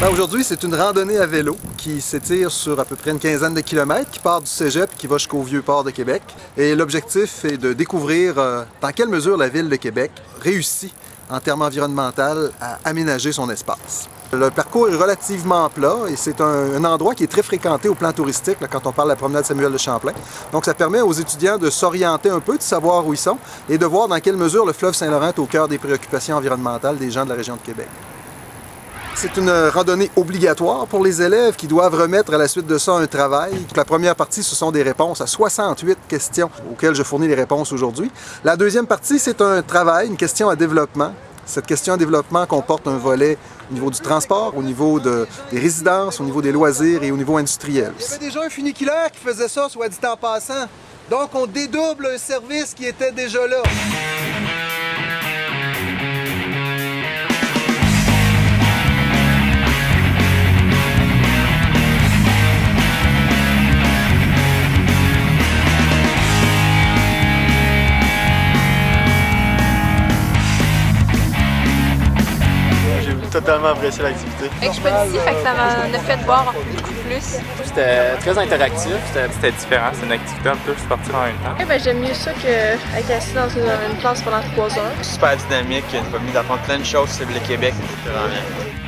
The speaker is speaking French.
Aujourd'hui, c'est une randonnée à vélo qui s'étire sur à peu près une quinzaine de kilomètres, qui part du Cégep qui va jusqu'au Vieux-Port de Québec. Et l'objectif est de découvrir dans quelle mesure la Ville de Québec réussit en termes environnementaux à aménager son espace. Le parcours est relativement plat et c'est un endroit qui est très fréquenté au plan touristique là, quand on parle de la promenade Samuel de Champlain. Donc ça permet aux étudiants de s'orienter un peu, de savoir où ils sont et de voir dans quelle mesure le fleuve Saint-Laurent est au cœur des préoccupations environnementales des gens de la région de Québec. C'est une randonnée obligatoire pour les élèves qui doivent remettre à la suite de ça un travail. La première partie, ce sont des réponses à 68 questions auxquelles je fournis les réponses aujourd'hui. La deuxième partie, c'est un travail, une question à développement. Cette question à développement comporte un volet au niveau du transport, au niveau des résidences, au niveau des loisirs et au niveau industriel. Il y avait déjà un funiculaire qui faisait ça, soit dit en passant. Donc on dédouble un service qui était déjà là. Totalement apprécié l'activité. Expéditif, fait que ça m'a fait boire beaucoup plus. C'était très interactif. C'était différent, c'est une activité un peu sportive en même temps. J'aime mieux ça qu'être assis dans une place pendant 3 heures. Super dynamique, il nous a permis d'apprendre plein de choses sur le Québec. C'était vraiment bien.